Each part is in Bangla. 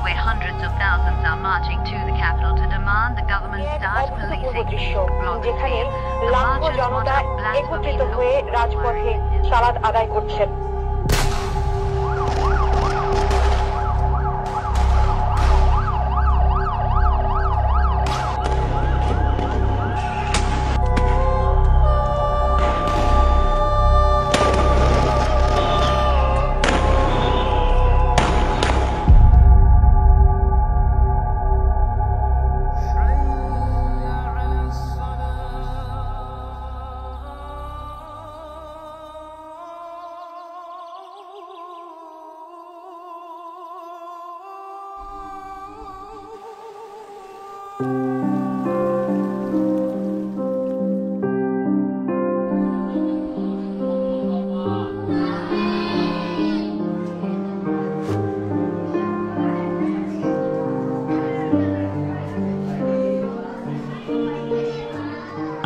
where hundreds of thousands are marching to the capital to demand the government start policing block যেখানে লাখো জনতা একত্রিত হয়ে রাজপথে সালাত আদায় করছেন।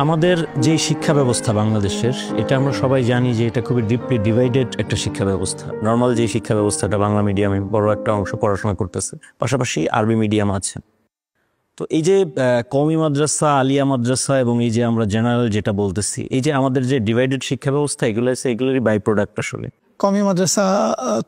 আমাদের যে শিক্ষা ব্যবস্থা বাংলাদেশের, এটা আমরা সবাই জানি যে এটা খুবই ডিপলি ডিভাইডেড একটা শিক্ষা ব্যবস্থা। নর্মাল যে শিক্ষা ব্যবস্থাটা বাংলা মিডিয়ামে বড় একটা অংশ পড়াশোনা করতেছে, পাশাপাশি আরবি মিডিয়াম আছে। তো এই যে কওমি মাদ্রাসা, আলিয়া মাদ্রাসা এবং এই যে আমরা জেনারেল যেটা বলতেছি, এই যে আমাদের যে ডিভাইডেড শিক্ষা ব্যবস্থা, এগুলোরই বাই প্রোডাক্ট আসলে। কওমি মাদ্রাসা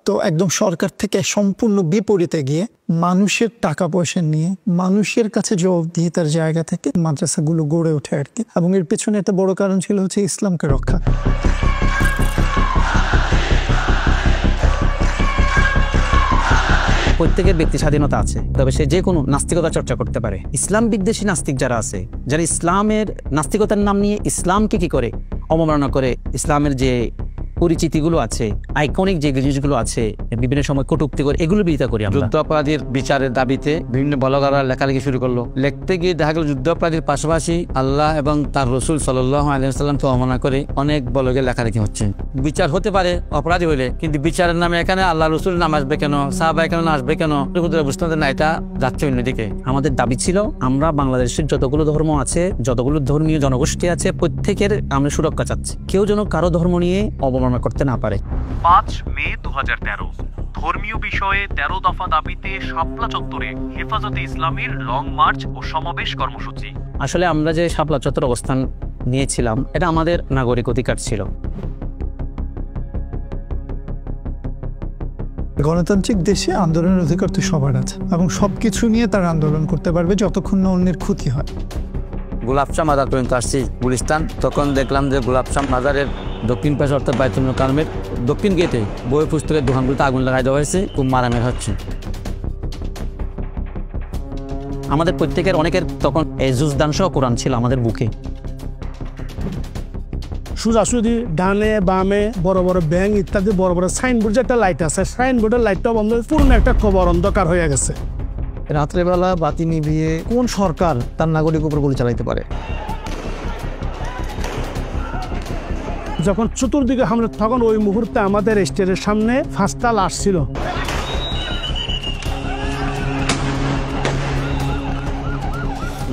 তো একদম সরকার থেকে সম্পূর্ণ বিপরীতে গিয়ে মানুষের টাকা পয়সা নিয়ে মানুষের কাছে জবাবদিহিতার জায়গা থেকে মাদ্রাসাগুলো গড়ে ওঠে আর কি। এবং এর পেছনে একটা বড় কারণ ছিল হচ্ছে ইসলামকে রক্ষা। প্রত্যেকের ব্যক্তি স্বাধীনতা আছে, তবে সে যে কোনো নাস্তিকতা চর্চা করতে পারে। ইসলাম বিদ্বেষী নাস্তিক যারা আছে, যারা ইসলামের নাস্তিকতার নাম নিয়ে ইসলামকে কি করে অবমাননা করে, ইসলামের যে পরিচিতিগুলো আছে, আইকনিক যে জিনিসগুলো আছে, বিভিন্ন সময় কটূক্তি করে, এগুলো বিরোধিতা করি আমরা। যুদ্ধাপরাধীর বিচারের দাবিতে বিভিন্ন ব্লগাররা লেখালেখি শুরু করলো। লিখতে গিয়ে দেখা গেল যুদ্ধাপরাধীর পাশাপাশি আল্লাহ এবং তার রসুল সাল্লাল্লাহু আলাইহি ওয়াসাল্লামকে অবমাননা করে অনেক ব্লগে লেখালেখি হচ্ছে। বিচার হতে পারে অপরাধী হলে, কিন্তু বিচারের নামে এখানে আল্লাহ রসুল নাম আসবে কেন, সাহাবা কেন আসবে কেন, বুঝতে না, এটা যাচ্ছে অন্যদিকে। আমাদের দাবি ছিল আমরা বাংলাদেশের যতগুলো ধর্ম আছে, যতগুলো ধর্মীয় জনগোষ্ঠী আছে, প্রত্যেকের আমরা সুরক্ষা চাচ্ছি। কেউ যেন কারো ধর্ম নিয়ে অবমাননা করতে না পারে। 5 মে 2013 ধর্মীয় বিষয়ে 13 দফা দাবিতে শাপলা চত্বরে হেফাজতে ইসলামীর লং মার্চ ও সমাবেশ কর্মসূচি। আসলে আমরা যে শাপলা চত্বর অবস্থান নিয়েছিলাম, এটা আমাদের নাগরিক অধিকার ছিল। গণতান্ত্রিক দেশে আন্দোলনের অধিকার তো সবার আছে এবং সবকিছু নিয়ে তারা আন্দোলন করতে পারবে যতক্ষণ না অন্যের ক্ষতি হয়। গোলাপশাহ মাজার পর্যন্ত আসছি গুলিস্তান, তখন দেখলাম যে গোলাপশাহ মাজারের দক্ষিণ পাশে অর্থাৎ বাইতুল মোকাররমের দক্ষিণ গেটে বই পুস্তকের দোকানগুলোতে আগুন লাগাই দেওয়া হয়েছে, খুব মারামারি হচ্ছে। আমাদের প্রত্যেকের অনেকের তখন জুজদান সহ কোরআন ছিল আমাদের বুকে। সোজাসুজি ডানে বামে বড় বড় ব্যাংক ইত্যাদি বড় বড় সাইনবোর্ড, যে একটা লাইট আছে, সাইনবোর্ডের লাইটটা বন্ধ, পুরনো একটা খবর অন্ধকার হয়ে গেছে। রাত্রেবেলা বাতি নিভিয়ে কোন সরকার তার নাগরিক উপর গুলি চালাইতে পারে? যখন চতুর্দিকে হামলা, তখন ওই মুহূর্তে আমাদের স্টেজের সামনে 5টা লাশ ছিল।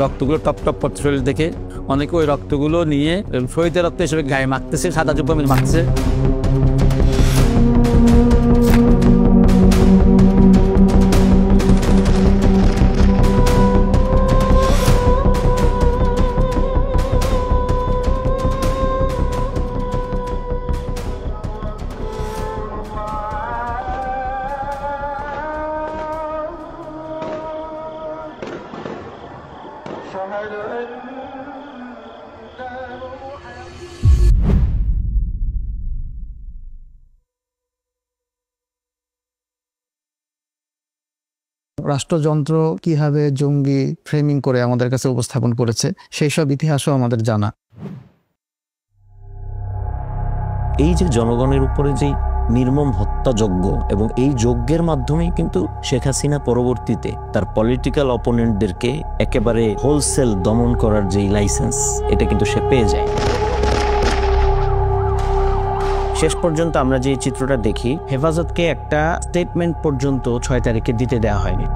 রক্তগুলো টপ টপ পড়তে শরীর দেখে অনেকে ওই রক্তগুলো নিয়ে শহীদের রক্ত হিসেবে গায়ে মাখতেছে, সাদা জুব্বা মাখতেছে। রাষ্ট্রযন্ত্র কিভাবে জঙ্গি ফ্রেমিং করে আমাদের কাছে উপস্থাপন করেছে, সেই সব ইতিহাসও আমাদের জানা। এই যে জনগণের উপরে যে নির্মম হত্যাযজ্ঞ, এবং এই যজ্ঞের মাধ্যমেই কিন্তু শেখ হাসিনা পরবর্তীতে তার পলিটিক্যাল অপোনেন্টদেরকে একেবারে হোলসেল দমন করার যেই লাইসেন্স, এটা কিন্তু সে পেয়ে যায়। শেষ পর্যন্ত আমরা যে চিত্রটা দেখি, হেফাজতকে একটা স্টেটমেন্ট পর্যন্ত 6 তারিখে দিতে দেওয়া হয়নি।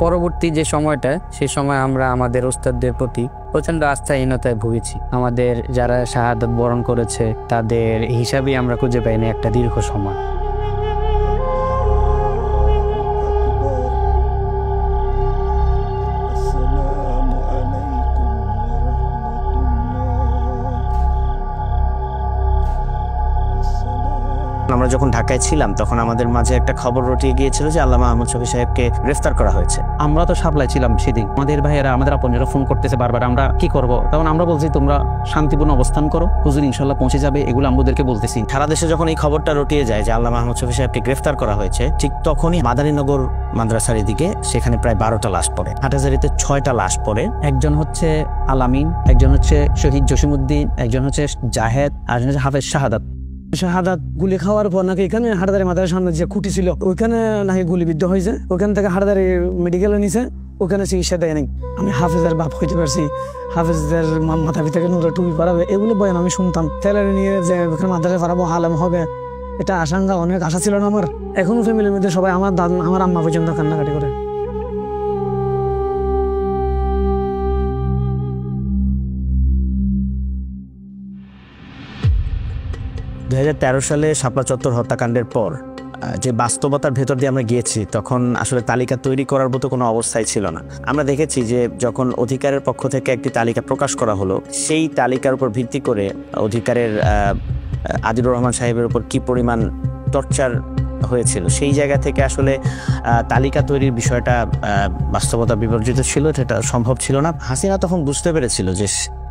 পরবর্তী যে সময়টা, সেই সময় আমরা আমাদের ওস্তাদদের প্রতি প্রচণ্ড আস্থাহীনতায় ভুগেছি। আমাদের যারা শাহাদাত বরণ করেছে তাদের হিসাবেই আমরা খুঁজে পাইনি একটা দীর্ঘ সময়। আমরা যখন ঢাকায় ছিলাম তখন আমাদের মাঝে একটা খবর রটিয়ে গিয়েছিল যে আল্লামা আহমদ শফী সাহেবকে গ্রেফতার করা হয়েছে। আমরা তো সাপ্লাই ছিলাম সেদিন, আমাদের ভাইয়েরা আমাদের আপনজনরা ফোন করতেছে বারবার, আমরা কি করব? তখন আমরা বলছি তোমরা শান্তিপূর্ণ অবস্থান করো, হুজুর ইনশাল্লাহ পৌঁছে যাবে, এগুলো আমাদেরকে বলতেছি। সারা দেশে যখন এই খবরটা রটিয়ে যায় যে আল্লামা আহমদ শফী সাহেবকে গ্রেফতার করা হয়েছে, ঠিক তখনই মাদারীনগর মাদ্রাসার এদিকে সেখানে প্রায় 12টা লাশ পড়ে, হাটহাজারীতে 6টা লাশ পড়ে। একজন হচ্ছে আলামিন, একজন হচ্ছে শহীদ জসিমউদ্দিন, একজন হচ্ছে জাহেদ, আর একজন হচ্ছে হাফেজ শাহাদাত। শাহাদাত গুলি খাওয়ার পর নাকি এখানে হাটহাজারী মাদ্রাসার সামনে যে খুঁটি ছিল ওইখানে নাকি গুলিবিদ্ধ হয়েছে, ওইখান থেকে হাটহাজারী মেডিকেলে নিছে, ওখানে চিকিৎসা দেয় নাই। আমি হাফেজের বাপ হইতে পারছি, হাফেজদের মাথা পিতাকে নুরা টুপি পারাবে, এগুলো বয়ান আমি শুনতাম। ছেলের নিয়ে যে ওখানে মাদ্রাসায় পারাবো, আলেম হবে, এটা আশঙ্কা, অনেক আশা ছিল না আমার। এখনো ফ্যামিলির মধ্যে সবাই, আমার আম্মা পর্যন্ত কান্নাকাটি করে। 2013 সালে শাপলা চত্বর হত্যাকাণ্ডের পর যে বাস্তবতার ভেতর দিয়ে আমরা গিয়েছি, তখন আসলে তালিকা তৈরি করার মতো কোনো অবস্থায় ছিল না। আমরা দেখেছি যে যখন অধিকারের পক্ষ থেকে একটি তালিকা প্রকাশ করা হলো, সেই তালিকার উপর ভিত্তি করে অধিকারের আদিলুর রহমান সাহেবের উপর কি পরিমাণ টর্চার হয়েছিল, সেই জায়গা থেকে আসলে তালিকা তৈরির বিষয়টা বাস্তবতা বিবর্জিত ছিল, সেটা সম্ভব ছিল না। হাসিনা তখন বুঝতে পেরেছিল যে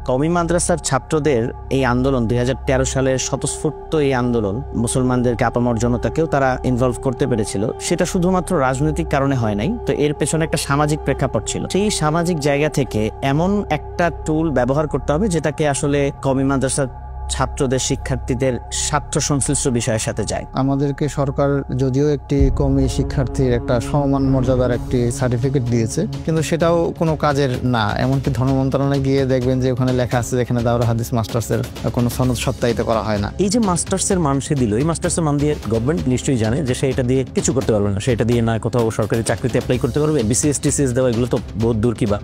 কওমি মাদ্রাসার ছাত্রদের এই আন্দোলন 2013 সালের স্বতঃস্ফূর্ত এই আন্দোলন মুসলমানদেরকে আপামর জনতাকেও তারা ইনভলভ করতে পেরেছিল, সেটা শুধুমাত্র রাজনৈতিক কারণে হয় নাই, তো এর পেছনে একটা সামাজিক প্রেক্ষাপট ছিল। সেই সামাজিক জায়গা থেকে এমন একটা টুল ব্যবহার করতে হবে যেটাকে আসলে কওমি মাদ্রাসার ছাত্রদের, শিক্ষার্থীদের স্বার্থ সংশ্লিষ্ট বিষয়ের সাথে যায়। আমাদেরকে সরকার যদিও একটি কওমি শিক্ষার্থীর একটা সমমান মর্যাদার একটি সার্টিফিকেট দিয়েছে, কিন্তু সেটাও কোনো কাজের না। এমনকি ধর্ম মন্ত্রণালয়ে গিয়ে দেখবেন যে ওখানে লেখা আছে যেখানে দাওরা হাদিস মাস্টার্সের কোনো সনদ সত্যায়িত করা হয় না। এই যে মাস্টার্সের মান সে দিল, এই মাস্টার্সের মান দিয়ে গভর্নমেন্ট নিশ্চয়ই জানে যে সে এটা দিয়ে কিছু করতে পারবে না, সেটা দিয়ে না কোথাও সরকারি চাকরিতে অ্যাপ্লাই করতে পারবে, বিসিএস টিসিএস দেওয়া এগুলো তো বহুত দূর। কি বা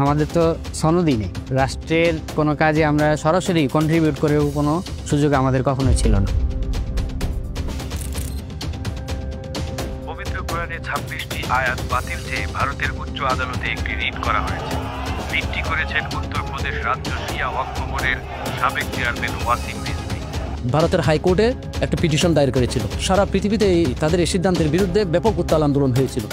আমাদের তো সনদই নেই, রাষ্ট্রের কোনো কাজে আমরা সরাসরি কন্ট্রিবিউট করেও কোনো সুযোগ আমাদের কখনোই ছিল না। পবিত্র কোরআনে 26টি আয়াত বাতিল চেয়ে ভারতের উচ্চ আদালতে একটি রিট করা হয়েছে। রিটটি করেছেন উত্তরপ্রদেশ রাজ্য শিয়া ওয়াকফ বোর্ডের সাবেক চেয়ারম্যান ওয়াসিম রিজভী। ভারতের হাইকোর্টে একটা পিটিশন দায়ের করেছিল। সারা পৃথিবীতে তাদের এই সিদ্ধান্তের বিরুদ্ধে ব্যাপক উত্তাল আন্দোলন হয়েছিল।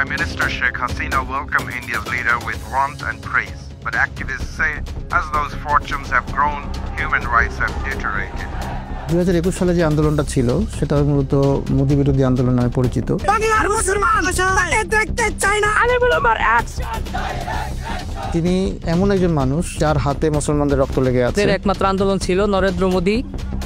Prime Minister Sheikh Hasina welcomed India's leader with warmth and praise, but activists say as those fortunes have grown, human rights have deteriorated. 2021 সালে যে আন্দোলনটা ছিল সেটা মূলত মোদি বিরোধী আন্দোলন নামে পরিচিত। তিনি এমন একজন মানুষ যার হাতে মুসলমানদের রক্ত লেগে আছে। একমাত্র আন্দোলন ছিল নরেন্দ্র মোদী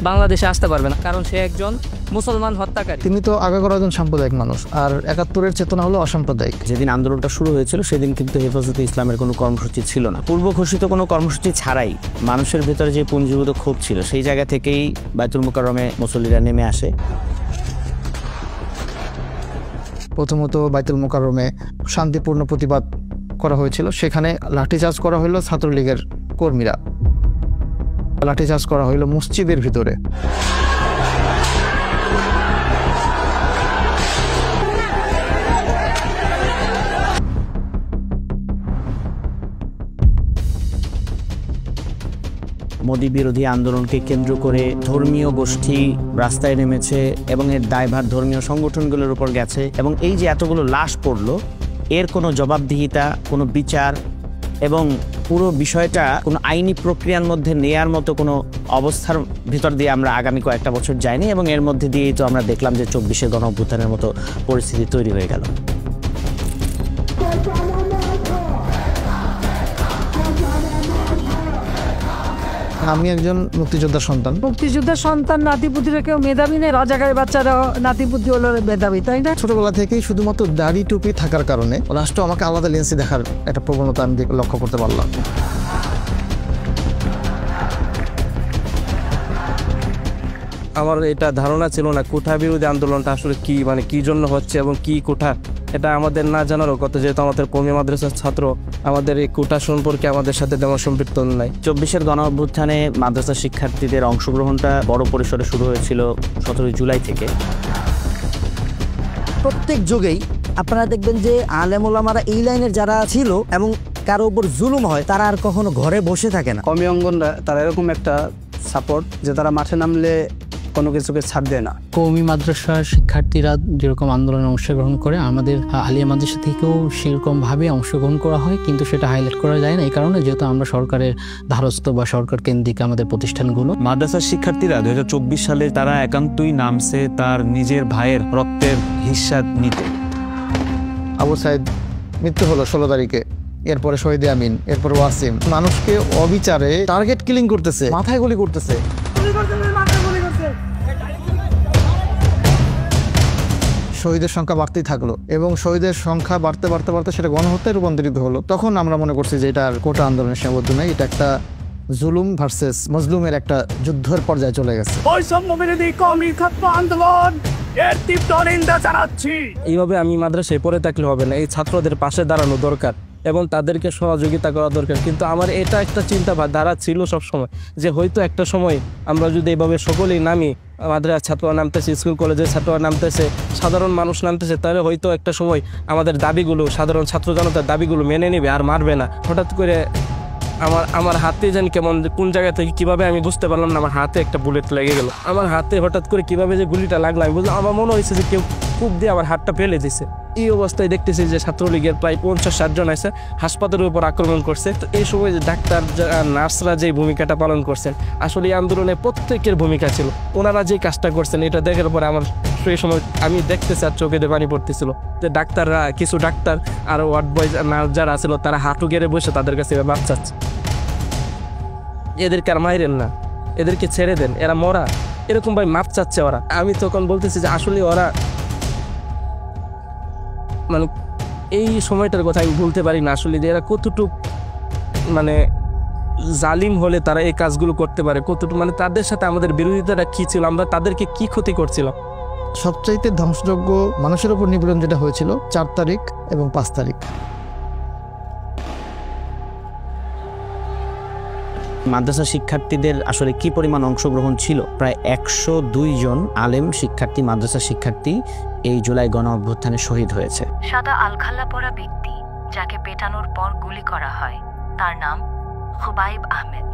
বাংলাদেশে আসতে পারবে না, কারণ সে একজন মুসলমান হত্যাকারী। তিনি তো আগাগোড়া একজন সাম্প্রদায়িক মানুষ, আর 71-এর চেতনা হলো অসাম্প্রদায়িক। যেদিন আন্দোলনটা শুরু হয়েছিল সেদিন কিন্তু হেফাজতে ইসলামের কোনো কর্মসূচি ছিল না। পূর্ব ঘোষিত কোনো কর্মসূচি ছাড়াই মানুষের ভেতরে যে পুঞ্জীভূত ক্ষোভ ছিল, সেই জায়গা থেকেই বাইতুল মুকাররমে মুসল্লিরা নেমে আসে। প্রথমত বাইতুল মুকাররমে শান্তিপূর্ণ প্রতিবাদ করা হয়েছিল, সেখানে লাঠিচার্জ করা হলো ছাত্রলীগের কর্মীরা, লাঠিচার্জ করা হলো মসজিদের ভিতরে। মোদি বিরোধী আন্দোলনকে কেন্দ্র করে ধর্মীয় গোষ্ঠী রাস্তায় নেমেছে এবং এর দায়ভার ধর্মীয় সংগঠনগুলোর উপর গেছে, এবং এই যে এতগুলো লাশ পড়লো, এর কোনো জবাবদিহিতা, কোনো বিচার এবং পুরো বিষয়টা কোনো আইনি প্রক্রিয়ার মধ্যে নেয়ার মতো কোনো অবস্থার ভিতর দিয়ে আমরা আগামী কয়েকটা বছর যাইনি, এবং এর মধ্যে দিয়েই তো আমরা দেখলাম যে 24-এর গণঅভ্যুত্থানের মতো পরিস্থিতি তৈরি হয়ে গেল। আমি একজন মুক্তিযোদ্ধার সন্তান। মুক্তিযোদ্ধার সন্তান, নাতিপুতিরা কেউ মেধাবী নেই, রাজাকারের বাচ্চারা নাতিপুতি হলো মেধাবী, তাই না? ছোটবেলা থেকেই শুধুমাত্র দাড়ি টুপি থাকার কারণে রাষ্ট্র আমাকে আলাদা লেন্সে দেখার একটা প্রবণতা আমি লক্ষ্য করতে পারলাম। আমার এটা ধারণা ছিল না কোঠা বিরোধী আন্দোলনটা আসলে কি, মানে কি জন্য হচ্ছে এবং কি কোঠা, এটা আমাদের না জানারও কথা। যেহেতু আমাদের কওমি মাদ্রাসার ছাত্র, আমাদের এই কোঠা সম্পর্কে আমাদের সাথে তেমন সম্পৃক্ত নাই। 24-এর গণঅভ্যুত্থানে মাদ্রাসা শিক্ষার্থীদের অংশগ্রহণটা বড় পরিসরে শুরু হয়েছিল 17 জুলাই থেকে। প্রত্যেক যুগেই আপনারা দেখবেন যে আলেম ওলামারা এই লাইনের যারা ছিল এবং কারো উপর জুলুম হয়, তারা আর কখনো ঘরে বসে থাকে না। কমি অঙ্গনরা তারা এরকম একটা সাপোর্ট যে তারা মাঠে নামলে কোনো কিছুকে ছাড় দেয় না। কওমি মাদ্রাসার শিক্ষার্থীরা যেরকম আন্দোলনে অংশগ্রহণ করে, আমাদের আলিয়া মাদ্রাসা থেকেও সেরকমভাবে অংশগ্রহণ করা হয়, কিন্তু সেটা হাইলাইট করা যায় না এই কারণে যেহেতু আমরা সরকারের ধারস্থ বা সরকার কেন্দ্রিক আমাদের প্রতিষ্ঠানগুলো। মাদ্রাসার শিক্ষার্থীরা 2024 সালে তারা একান্তই নামছে তার নিজের ভাইয়ের রক্তের হিস্সা নিতে। আবু সাইদ মৃত্যু হলো 16 তারিখে, এরপরে শহীদ আমিন, এরপর ওয়াসিম। মানুষকে অবিচারে টার্গেট কিলিং করতেছে, মাথায় গুলি করতেছে। শহীদের সংখ্যা বাড়তেই থাকলো এবং শহীদের সংখ্যা বাড়তে বাড়তে বাড়তে সেটা গণহত্যায় রূপান্তরিত হলো। তখন আমরা মনে করছি যে এটা আর কোটা আন্দোলনের সীমাবদ্ধ নয়, এটা একটা জুলুম ভার্সেস মজলুমের একটা যুদ্ধের পর্যায়ে চলে গেছে। বৈষম্য বিরোধী কওমি ছাত্র আন্দোলন এর তীব্র নিন্দা জানাচ্ছি। এইভাবে আমি মাদ্রাসায় পড়ে থাকলে হবে না, এই ছাত্রদের পাশে দাঁড়ানো দরকার এবং তাদেরকে সহযোগিতা করা দরকার। কিন্তু আমার এটা একটা চিন্তাধারা ছিল সবসময় যে হয়তো একটা সময় আমরা যদি এইভাবে সকলেই নামি, মাদ্রাসা ছাত্ররা নামতেছে, স্কুল কলেজের ছাত্ররা নামতেছে, সাধারণ মানুষ নামতেছে, তাহলে হয়তো একটা সময় আমাদের দাবিগুলো, সাধারণ ছাত্র জনতার দাবিগুলো মেনে নেবে আর মারবে না। হঠাৎ করে আমার হাতে যেন কেমন কোন জায়গা থেকে কিভাবে আমি বুঝতে পারলাম না, আমার হাতে একটা বুলেট লেগে গেল। আমার হাতে হঠাৎ করে কিভাবে যে গুলিটা লাগলো আমি বুঝলাম, আমার মনে হয়েছে যে কেউ কূপ দিয়ে আমার হাতটা ফেলে দিছে। এই অবস্থায় দেখতেছি যে ছাত্রলীগের প্রায় 50-60 জন আছে, হাসপাতালের উপর আক্রমণ করছে। তো এই সময় ডাক্তার নার্সরা যে ভূমিকাটা পালন করছেন, আসলে এই আন্দোলনে প্রত্যেকের ভূমিকা ছিল। ওনারা যে কাজটা করছেন এটা দেখার পরে আমার সেই সময় আমি দেখতেছি আর চোখে পানি পড়তেছিল যে ডাক্তাররা, কিছু ডাক্তার আর ওয়ার্ড বয় নার্স যারা ছিল তারা হাঁটু গেড়ে বসে তাদের কাছে মাপ চাচ্ছে। এদেরকে আর মাইরেন না, এদেরকে ছেড়ে দেন, এরা মরা, এরকম ভাই মাপ চাচ্ছে ওরা। আমি তখন বলতেছি যে আসলে ওরা মানে এই সময়টার কথা আমি বলতে পারি না আসলে যে এরা কতটুক মানে জালিম হলে তারা এই কাজগুলো করতে পারে, কতটুকু মানে তাদের সাথে আমাদের বিরোধিতাটা কী ছিল, আমরা তাদেরকে কি ক্ষতি করছিলাম। সবচাইতে ধ্বংসযোগ্য মানুষের উপর নিপীড়ন যেটা হয়েছিল 4 তারিখ এবং 5 তারিখ। মাদ্রাসা শিক্ষার্থীদের আসলে কি পরিমাণ অংশগ্রহণ ছিল? প্রায় 102 জন আলেম শিক্ষার্থী, মাদ্রাসা শিক্ষার্থী এই জুলাই গণ অভ্যুত্থানে শহীদ হয়েছে। সাদা আলখাল্লা পরা ব্যক্তি যাকে পেটানোর পর গুলি করা হয় তার নাম খুবাইব আহমেদ।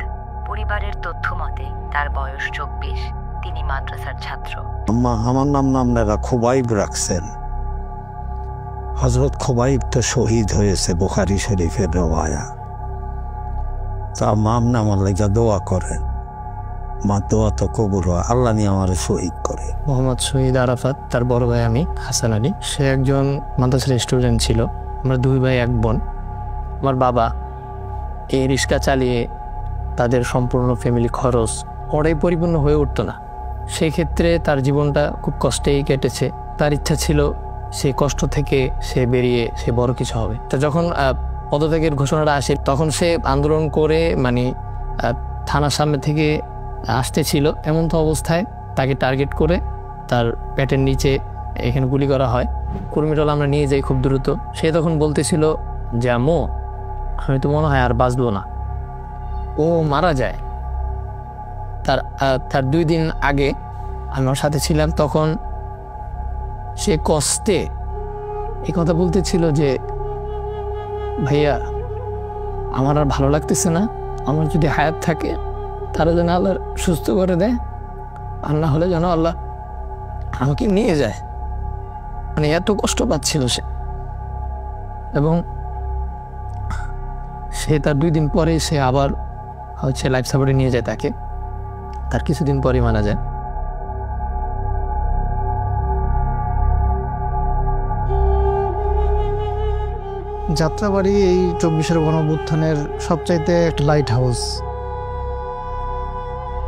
পরিবারের তথ্য মতে তার বয়স 24, তিনি মাদ্রাসার ছাত্র। আমার নামটা খুবাইব রাখছেন। হযরত খুবাইব তো শহীদ হয়েছে বুখারী শরীফের রওয়ায়া। তা মামনা আমার লাগা দোয়া করেন, মা দোয়া তো কবুল হয়, আল্লাহ নিয়ে আমার শহীদ করে। মোহাম্মদ শহীদ আরাফাত, তার বড় ভাই আমি হাসান আলী। সে একজন মাদ্রাসার স্টুডেন্ট ছিল। আমরা 2 ভাই 1 বোন। আমার বাবা এই রিক্সা চালিয়ে তাদের সম্পূর্ণ ফ্যামিলি খরচ ওরাই পরিপূর্ণ হয়ে উঠতো না। সেই ক্ষেত্রে তার জীবনটা খুব কষ্টেই কেটেছে। তার ইচ্ছা ছিল সেই কষ্ট থেকে সে বেরিয়ে সে বড় কিছু হবে। তা যখন পদত্যাগের ঘোষণাটা আসে তখন সে আন্দোলন করে মানে থানার সামনে থেকে আসতেছিল, এমন তো অবস্থায় তাকে টার্গেট করে তার পেটের নিচে এখানে গুলি করা হয়। কর্মীটলা আমরা নিয়ে যাই খুব দ্রুত। সে তখন বলতেছিল যে আম্মু আমি তো মনে হয় আর বাঁচবো না। ও মারা যায়। তার 2 দিন আগে আমি ওর সাথে ছিলাম, তখন সে কষ্টে এই কথা বলতেছিল যে ভাইয়া আমার আর ভালো লাগতেছে না, আমার যদি হায়াত থাকে তারা যেন আল্লাহ সুস্থ করে দেয়, আর না হলে যেন আল্লাহ আমাকে নিয়ে যায়। মানে এত কষ্ট পাচ্ছিল সে। এবং সে তার 2 দিন পরে সে আবার লাইফ সাপোর্টে নিয়ে যায় তাকে। তার কিছুদিন পরে মারা যায়। যাত্রাবাড়ি এই 24-এর গণঅভ্যুত্থানের সবচাইতে একটা লাইট হাউস।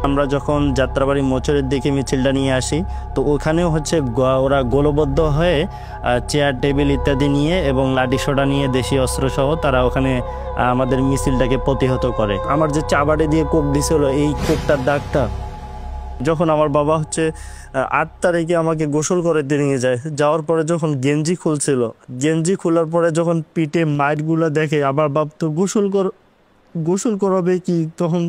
আমরা যখন যাত্রাবাড়ি মোচরের দিকে মিছিলটা নিয়ে আসি তো ওখানেও হচ্ছে ওরা গোলবদ্ধ হয়ে চেয়ার টেবিল ইত্যাদি নিয়ে এবং লাঠিসোঁটা নিয়ে দেশীয় অস্ত্রসহ তারা ওখানে আমাদের মিছিলটাকে প্রতিহত করে। আমার যে চাবাড়ি দিয়ে কোপ দিছিল এই কোপটার দাগটা, যখন আমার বাবা হচ্ছে 8 তারিখে আমাকে গোসল করে নিয়ে যায়, যাওয়ার পরে যখন গেঞ্জি খুলছিল, গেঞ্জি খোলার পরে যখন পিঠে মাইটগুলো দেখে আমার বাপ তো গোসল করাবে কি, তখন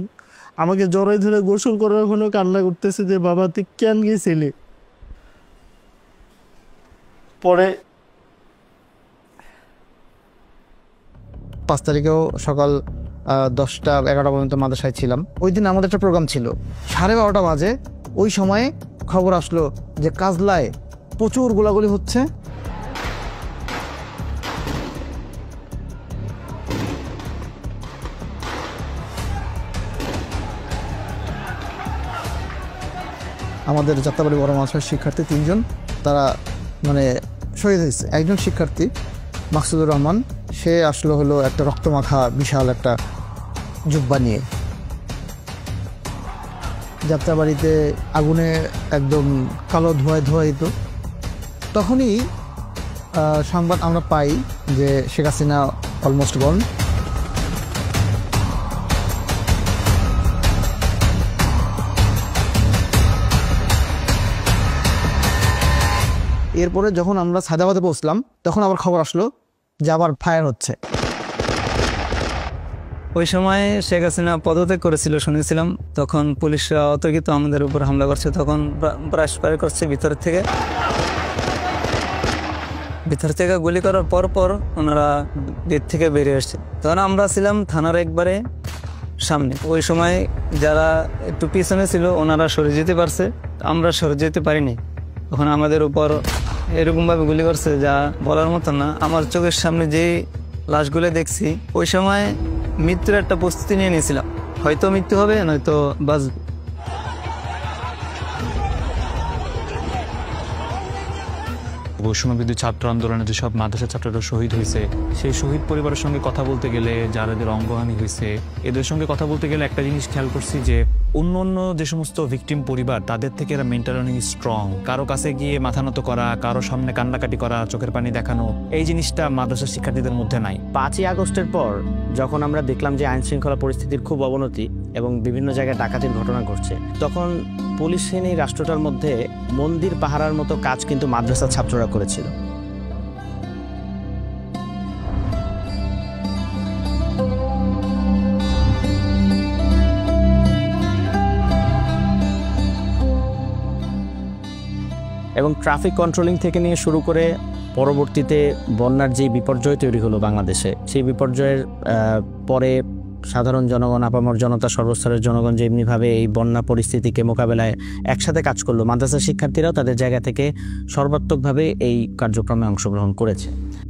আমাকে জড়াই ধরে গোসল করার কোনো কান্না করতেছে যে বাবা তুই কেন গেছিলি। পরে 5 তারিখেও সকাল 10টা 11টা পর্যন্ত মাদ্রাসায় ছিলাম। ওই দিন আমাদের একটা প্রোগ্রাম ছিল 12:30 বাজে। ওই সময়ে খবর আসলো যে কাজলায় প্রচুর গোলাগুলি হচ্ছে। আমাদের যাত্রাবাড়ি বড় মাদ্রাসার শিক্ষার্থী 3 জন তারা মানে শহীদ হয়েছে। একজন শিক্ষার্থী মাকসুদুর রহমান, সে আসলো হলো একটা রক্তমাখা বিশাল একটা জুব্বা নিয়ে। যাত্রাবাড়িতে আগুনে একদম কালো ধোঁয়ায়িত। তখনই সংবাদ আমরা পাই যে শেখ হাসিনা অলমোস্ট গন। এরপরে যখন আমরা সায়দাবাদে পৌঁছলাম তখন আবার খবর আসলো যে আবার ফায়ার হচ্ছে। ওই সময় শেখ হাসিনা পদত্যাগ করেছিল শুনেছিলাম, তখন পুলিশরা অতর্কিত আমাদের উপর হামলা করছে, তখন ব্রাশ ফায়ার করছে ভিতর থেকে গুলি করার পর ওনারা গেট থেকে বেরিয়ে আসছে। তখন আমরা ছিলাম থানার একবারে সামনে। ওই সময় যারা একটু পিছনে ছিল ওনারা সরে যেতে পারছে, আমরা সরে যেতে পারিনি। তখন আমাদের উপর এরকমভাবে গুলি করছে যা বলার মতো না। আমার চোখের সামনে যে লাশগুলো দেখছি, ওই সময় মৃত্যুর একটা প্রস্তুতি নিয়ে নিয়েছিলাম, হয়তো মৃত্যু হবে নয়তো বাঁচব। বৈষম্যবিরোধী ছাত্র আন্দোলনে যেসব মাদ্রাসা ছাত্ররা শহীদ হয়েছে, সেই শহীদ পরিবারের সঙ্গে কথা বলতে গেলে, যাদের অঙ্গহানি হয়েছে এদের সঙ্গে কথা বলতে গেলে একটা জিনিস খেয়াল করছি যে অন্য যে সমস্ত ভিকটিম পরিবার তাদের থেকে এরা মেন্টালি অনেক স্ট্রং। কারো কাছে গিয়ে মাথা নত করা, কারো সামনে কান্নাকাটি করা, চোখের পানি দেখানো, এই জিনিসটা মাদ্রাসার শিক্ষার্থীদের মধ্যে নাই। 5ই আগস্টের পর যখন আমরা দেখলাম যে আইন শৃঙ্খলা পরিস্থিতির খুব অবনতি এবং বিভিন্ন জায়গায় ডাকাতির ঘটনা ঘটছে, তখন পুলিশ সেনাই রাষ্ট্রটার মধ্যে মন্দির পাহারার মতো কাজ কিন্তু মাদ্রাসার ছাত্ররা করেছিল। এবং ট্রাফিক কন্ট্রোলিং থেকে নিয়ে শুরু করে পরবর্তীতে বন্যার যে বিপর্যয় তৈরি হলো বাংলাদেশে, সেই বিপর্যয়ের পরে সাধারণ জনগণ, আপামর জনতা, সর্বস্তরের জনগণ যেমনিভাবে এই বন্যা পরিস্থিতিকে মোকাবেলায় একসাথে কাজ করলো, মাদ্রাসা শিক্ষার্থীরাও তাদের জায়গা থেকে সর্বাত্মকভাবে এই কার্যক্রমে অংশগ্রহণ করেছে।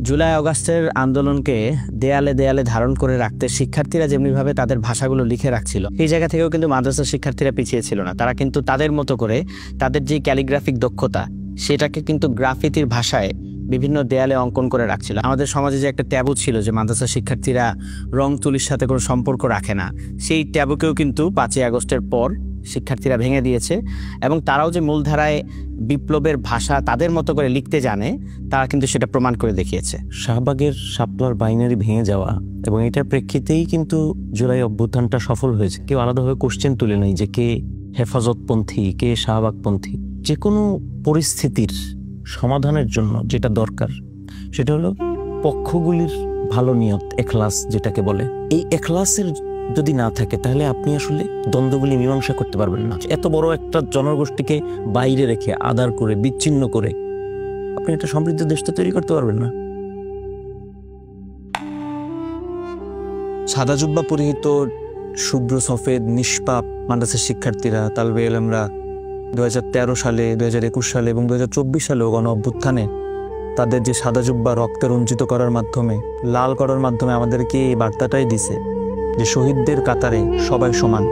জুলাই আগস্টের আন্দোলনকে দেয়ালে দেয়ালে ধারণ করে রাখতে শিক্ষার্থীরা যেমনিভাবে তাদের ভাষাগুলো লিখে রাখছিল, এই জায়গা থেকেও কিন্তু মাদ্রাসা শিক্ষার্থীরা পিছিয়ে ছিল না। তারা কিন্তু তাদের মতো করে তাদের যে ক্যালিগ্রাফিক দক্ষতা, সেটাকে কিন্তু গ্রাফিতির ভাষায় বিভিন্ন দেয়ালে অঙ্কন করে রাখছিল। আমাদের সমাজে যে একটা ট্যাবু ছিল যে মাদ্রাসা শিক্ষার্থীরা রং তুলির সাথে কোনো সম্পর্ক রাখে না, সেই ট্যাবুকেও কিন্তু 5ই আগস্টের পর শিক্ষার্থীরা ভেঙে দিয়েছে এবং তারাও যে মূলধারায় বিপ্লবের ভাষা তাদের মতো করে লিখতে জানে, তারা কিন্তু সেটা প্রমাণ করে দেখিয়েছে। শাহবাগের শাপলার বাইনারি ভেঙে যাওয়া এবং এটার প্রেক্ষিতেই কিন্তু জুলাই অভ্যুত্থানটা সফল হয়েছে। কেউ আলাদাভাবে কোশ্চেন তুলে নেই যে কে হেফাজতপন্থী, কে শাহবাগপন্থী। যে কোনো পরিস্থিতির সমাধানের জন্য যেটা দরকার সেটা হলো পক্ষগুলির ভালো নিয়ত, এখলাস যেটাকে বলে। এই এখলাসের যদি না থাকে তাহলে আপনি আসলে দ্বন্দ্বগুলি মীমাংসা করতে পারবেন না। এত বড় একটা জনগোষ্ঠীকে বাইরে রেখে, আদার করে, বিচ্ছিন্ন করে আপনি একটা সমৃদ্ধ দেশটা তৈরি করতে পারবেন না। সাদা জুব্বা পরিহিত শুভ্র সফেদ নিষ্পাপ মাদ্রাসার শিক্ষার্থীরা, তালবে এলেমরা 2013 সালে, 2021 সালে এবং 2024 সালেও গণ অভ্যুত্থানে তাদের যে সাদা জুব্বা রক্তে রঞ্জিত করার মাধ্যমে, লাল করার মাধ্যমে আমাদেরকে এই বার্তাটাই দিছে যে শহীদদের কাতারে সবাই সমান।